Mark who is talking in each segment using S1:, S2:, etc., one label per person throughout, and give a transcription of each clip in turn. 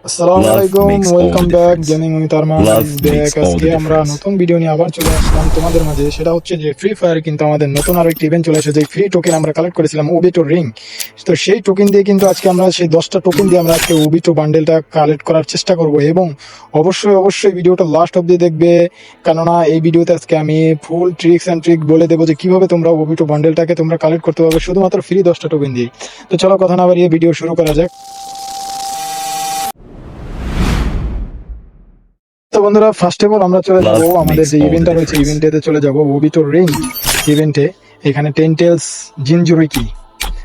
S1: আসসালামু
S2: Love
S1: আলাইকুম,
S2: makes all
S1: welcome
S2: the
S1: back
S2: difference.
S1: Gaming with Arman
S2: Love
S1: is back.
S2: makes all
S1: আজকে
S2: the
S1: আমরা
S2: difference.
S1: নতুন video নিয়ে আবার চলে আসলাম তোমাদের মাঝে। সেটা হচ্ছে যে ফ্রি ফায়ার কিন্তু আমাদের নতুন আরো একটি ইভেন্ট চলে এসেছে। ফ্রি টোকেন আমরা কালেক্ট করেছিলাম ওবিটো রিং। তো সেই টোকেন দিয়ে কিন্তু আজকে আমরা সেই 10টা টোকেন দিয়ে আমরা আজকে ওবিটো বান্ডেলটা কালেক্ট করার চেষ্টা করব, এবং অবশ্যই ভিডিওটা লাস্ট অব্দি দেখবে, কেননা এই ভিডিওতে আজকে আমি ফুল ট্রিক্স অ্যান্ড ট্রিক বলে দেবো যে কিভাবে তোমরা ওবিটো বান্ডেলটাকে তোমরা কালেক্ট করতে পারবে শুধুমাত্র ফ্রি 10টা টোকেন দিয়ে। তো চলো কথা না বাড়িয়ে ভিডিও শুরু করা যাক। তো বন্ধুরা, ফার্স্ট অফ অল আমরা চলে যাব
S2: Love
S1: আমাদের
S2: makes
S1: যে
S2: all the
S1: ইভেন্টটা রয়েছে,
S2: difference.
S1: ইভেন্টেতে চলে যাব ওবিটো রিং ইভেন্টে। এখানে টেনটেলস জিনজুরিকি।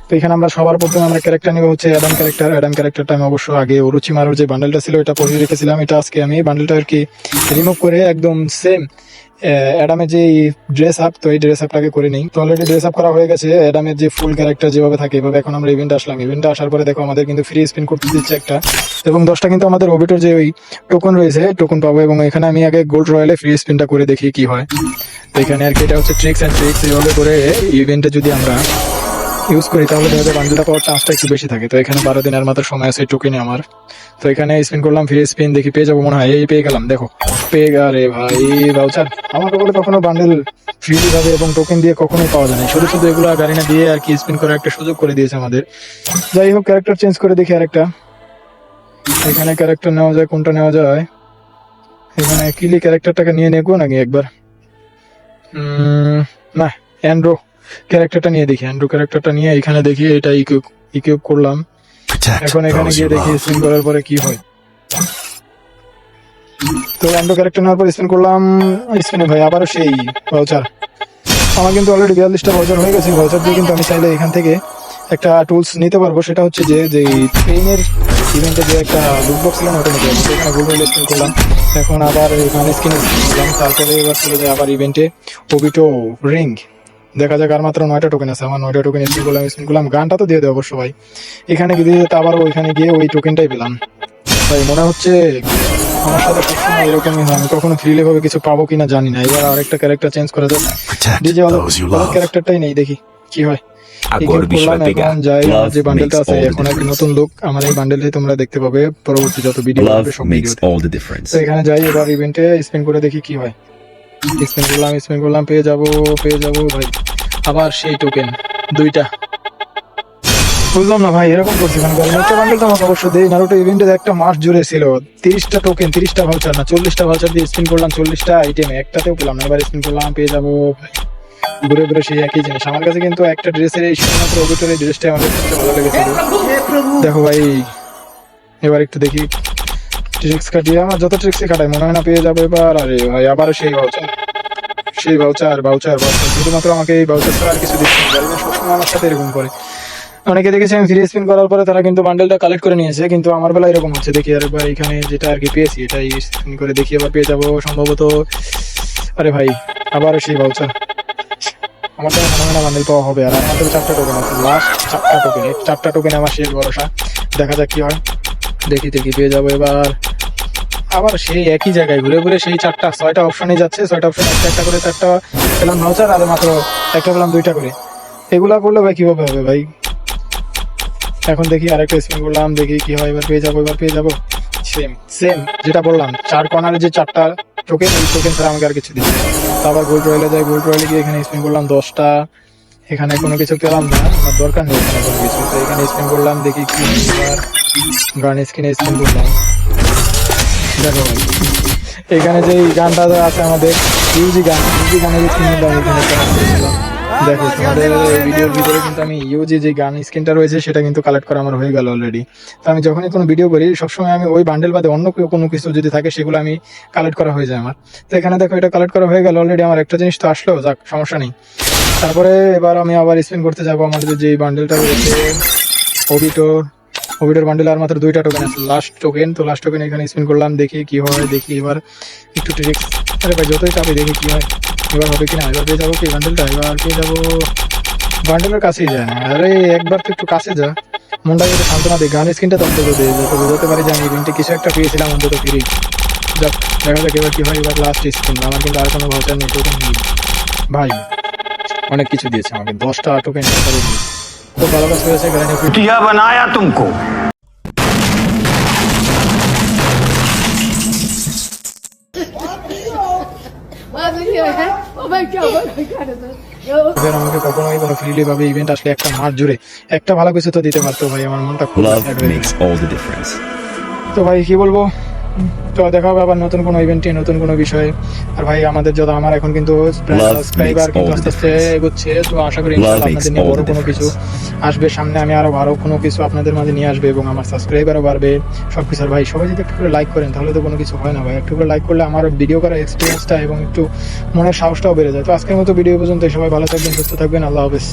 S1: তো এখানে আমরা সবার প্রথমে আমরা ক্যারেক্টার নিব হচ্ছে অ্যাডাম ক্যারেক্টার। অ্যাডাম ক্যারেক্টারটা আমি অবশ্য আগে ওরোচিমারুর যে বান্ডেলটা ছিল এটা পরিয়ে রেখেছিলাম। এটা আজকে আমি বান্ডেলটা আর কি রিমুভ করে একদম সেম অ্যাডামের যে ড্রেস আপ, তো এই ড্রেস আপটাকে করে নিই। তো অলরেডি ড্রেস আপ করা হয়ে গেছে অ্যাডামের যে ফুল ক্যারেক্টার যেভাবে থাকে এভাবে। এখন আমরা ইভেন্টে আসলাম। ইভেন্টে আসার পরে দেখো আমাদের কিন্তু ফ্রি স্পিন করতে দিচ্ছে একটা, এবং 10টা কিন্তু আমাদের ওবিটোর যে ওই টোকন রয়েছে টোকন পাবো। এবং এখানে আমি আগে গোল্ড রয়্যালে ফ্রি স্পিনটা করে দেখি কি হয়। তো এখানে আর কি এটা হচ্ছে ট্রিক্স অ্যান্ড ট্রিক্স। এভাবে করে ইভেন্টে যদি আমরা ইউজ করি তাহলে দেখা যায় বান্ডেলটা পাওয়ার চান্সটা একটু বেশি থাকে। তো এখানে 12 দিনের মাত্র সময় আছে টোকেনে আমার। তো এখানে স্পিন করলাম, ফ্রি স্পিন, দেখি পেয়ে যাবো মনে হয়। এই পেয়ে গেলাম, দেখো পেয়ে গেলে ভাই ভাউচার। আমাকে বলে কখনো বান্ডেল ফ্রিলি ভাবে এবং টোকেন দিয়ে কখনোই পাওয়া যায় না, শুধু এগুলো গাড়ি না দিয়ে আর কি স্পিন করার একটা সুযোগ করে দিয়েছে আমাদের। যাই হোক, ক্যারেক্টার চেঞ্জ করে দেখি আরেকটা। এখানে ক্যারেক্টার নেওয়া যায়, কোনটা নেওয়া যায়? এখানে কিলি ক্যারেক্টারটাকে নিয়ে নেবো নাকি একবার? না, অ্যান্ড্রো ক্যারেক্টারটা নিয়ে দেখি। অ্যান্ড্রো ক্যারেক্টারটা নিয়ে এখানে দেখি এটা ইকুইপ করলাম।
S2: Protect
S1: এখন এখানে
S2: those
S1: গিয়ে
S2: you
S1: দেখি
S2: love.
S1: স্পিন করার পরে কি হয়। তো অ্যান্ড্রো ক্যারেক্টার নেওয়ার পর স্পিন করলাম। স্পিনে ভাই আবারও সেই ভাউচার। আমার কিন্তু অলরেডি 42টা ভাউচার হয়ে গেছে। ভাউচার দিয়ে কিন্তু আমি চাইলে এখান থেকে একটা টুলস নিতে পারবো। সেটা হচ্ছে যে ট্রেনের ইভেন্টে যে একটা লুট বক্স ছিল না, ওটা নিতে পারবো। এখানে গোল্ড রয়েল স্পিন করলাম। এখন আবার এখানে স্কিন করলাম। তারপরে এবার চলে যায় আবার ইভেন্টে ওবিটো রিং। দেখা যাক, আর মাত্র 9টা টোকেন আছে আমার। 9টা টোকেন স্পিন করলাম। গানটা তো দিয়ে দেবো অবশ্য ভাই। এখানে গিয়ে দিতে আবার ওইখানে গিয়ে ওই টোকেনটাই পেলাম। ভাই মনে হচ্ছে আমার সাথে সবসময় এরকমই হয়। আমি কখনো ফ্রিলি ভাবে কিছু পাবো কিনা জানি না। এবার আরেকটা ক্যারেক্টার চেঞ্জ করা যাক।
S2: Protect
S1: DJ
S2: those you love.
S1: ক্যারেক্টারটাই নেই, দেখি কি হয়।
S3: Agora o bicho vai pegar.
S1: এখন যাই, আমার
S2: Love
S1: যে বান্ডেলটা
S2: makes
S1: আছে
S2: all the
S1: এখন একটা
S2: difference.
S1: নতুন লুক আমার এই বান্ডেলটাই তোমরা দেখতে পাবে পরবর্তী যত ভিডিও
S2: Love
S1: হবে সব
S2: makes
S1: ভিডিওতে।
S2: all the difference.
S1: তো এখানে যাই, এবার ইভেন্টে স্পিন করে দেখি কি হয়। স্পিন করলাম, পেয়ে যাবো ভাই। আবার সেই টোকেন 2টা। বুঝলাম না ভাই এরকম করছি কেন। নারুটো বান্ডেল তো আমাকে অবশ্য দেই। নারুটো ইভেন্টে একটা মাস জুড়ে ছিল 30টা টোকেন, 30টা ভাউচার না 40টা ভাউচার দিয়ে স্পিন করলাম। 40টা আইটেমে একটাতেও পেলাম না। এবার স্পিন করলাম, পেয়ে যাবো ভাই। ঘুরে সেই একই জিনিস। আমার কাছে কিন্তু একটা ড্রেসের এই শুধুমাত্র ওবিটোর এই ড্রেসটাই আমার সবচেয়ে ভালো লেগেছিল। দেখো ভাই, এবার একটু দেখি ট্রিক্স কাটিয়ে। আমার যত ট্রিক্সই কাটাই মনে হয় না পেয়ে যাবো এবার। আরে ভাই আবারও সেই ভাউচার শুধুমাত্র আমাকে এই ভাউচার ছাড়া আর কিছু দিচ্ছে না। সবসময় আমার সাথে এরকম করে। অনেকে দেখেছি আমি ফ্রি স্পিন করার পরে তারা কিন্তু বান্ডেলটা কালেক্ট করে নিয়েছে, কিন্তু আমার বেলা এরকম হচ্ছে। দেখি আরেকবার এখানে যেটা আর কি পেয়েছি এটাই স্পিন করে দেখি, এবার পেয়ে যাবো সম্ভবত। আরে ভাই আবারও সেই ভাউচার। আমার তো মনে হয় না বান্ডেল পাওয়া হবে। আর আমার তো 4টা টোকেন আছে, লাস্ট 4টা টোকেন। এই 4টা টোকেন আমার শেষ ভরসা। দেখা যাক কি হয়। দেখি পেয়ে যাবো এবার। আবার সেই একই জায়গায় ঘুরে সেই 6টা অপশনে যাচ্ছে। 6টা অপশন একটা করে 4টা পেলাম ভাউচার, আর মাত্র একটা পেলাম 2টা করে। এগুলা করলে ভাই কিভাবে হবে ভাই? এখন দেখি আরেকটা স্পিন করলাম, দেখি কি হয়। এবার পেয়ে যাবো সেম যেটা বললাম, 4 কর্নারে যে 4টা টোকেন, এই টোকেন ছাড়া আমাকে আর কিছু দিচ্ছে না। তো আবার গোল্ড রয়েলে যাই। গোল্ড রয়েলে গিয়ে এখানে স্পিন করলাম 10টা। এখানে কোনো কিছু পেলাম না, আমার দরকার নেই এখানে কোনো কিছু। তো এখানে স্পিন করলাম, দেখি কি। এবার গান স্ক্রিনে স্পিন করলাম। দেখো ভাই এখানে যে গানটা আছে আমাদের ইউজি গানের স্ক্রিন আমি এখানে কালেক্ট করেছিলাম। দেখো তোমাদের ভিডিওর ভিতরে কিন্তু আমি ইউজি যে গান স্ক্রিনটা রয়েছে সেটা কিন্তু কালেক্ট করা আমার হয়ে গেল অলরেডি। তো আমি যখনই কোনো ভিডিও করি সবসময় আমি ওই বান্ডেল বাদে অন্য কোনো কিছু যদি থাকে সেগুলো আমি কালেক্ট করা হয়ে যায় আমার। তো এখানে দেখো এটা কালেক্ট করা হয়ে গেল অলরেডি। আমার একটা জিনিস তো আসলো, যাক সমস্যা নেই। তারপরে এবার আমি আবার স্পিন করতে যাবো আমাদের যে বান্ডেলটা রয়েছে ওবিটোর বান্ডেল। আর মাত্র 2টা টোকেন আছে, লাস্ট টোকেন। তো লাস্ট টোকেন এখানে স্পিন করলাম, দেখি কি হয়। দেখি এবার একটু ট্রিক্স। আরে ভাই যতই চাপে দেখি কি হয়, এবার হবে কিনা। এবার পেয়ে যাবো কি বান্ডেলটা? এবার পেয়ে যাবো। বান্ডেলের কাছেই যায় না। আরে একবার তো একটু কাছে যা, মনটা একটু সান্ত্বনা দেয়। গান স্ক্রিনটা তো অন্তত দেয়, যাতে বোঝাতে পারি যে আমি ইভেন্টে কিছু একটা পেয়েছিলাম অন্তত ফ্রি। যাক দেখা যাক এবার কি হয়। এবার লাস্ট স্পিন। আমার কিন্তু আর কোনো ভাউচার নেই, টোকেন নেই ভাই। অনেক কিছু দিয়েছে আমাকে, 10টা টোকেন দিয়েছে। খুব ভালো কাজ করেছে।
S3: क्या बनाया तुमको।
S1: এবার আমাকে কখনোই কোনো ফ্রিলি ভাবে ইভেন্ট আসলে একটা মাস জুড়ে একটা ভালো কিছু তো দিতে পারতো ভাই, আমার মনটা খুব
S2: Love
S1: sad হয়ে
S2: makes
S1: গেছে।
S2: all the difference.
S1: তো ভাই কি বলবো, তো দেখা হবে আবার নতুন কোনো ইভেন্টে নতুন কোনো বিষয়ে। আর ভাই আমাদের যত আমার এখন কিন্তু
S2: Love
S1: সাবস্ক্রাইবার
S2: makes
S1: কিন্তু
S2: all the
S1: আস্তে আস্তে
S2: difference.
S1: এগোচ্ছে, তো আশা করি
S2: Love
S1: ইনশাআল্লাহ
S2: makes
S1: আপনাদের নিয়ে
S2: all
S1: বড়
S2: the
S1: কোনো কিছু
S2: difference.
S1: আসবে সামনে, আমি আরো ভালো কোনো কিছু আপনাদের মাঝে নিয়ে আসবে এবং আমার সাবস্ক্রাইবারও বাড়বে সব কিছু। আর ভাই সবাই যদি একটু করে লাইক করেন তাহলে তো কোনো কিছু হয় না ভাই, একটু করে লাইক করলে আমার ভিডিও করার এক্সপিরিয়েন্সটা এবং একটু মনের সাহসটাও বেড়ে যায়। তো আজকের মতো ভিডিও পর্যন্ত, সবাই ভালো থাকবেন, সুস্থ থাকবেন, আল্লাহ হাফেজ।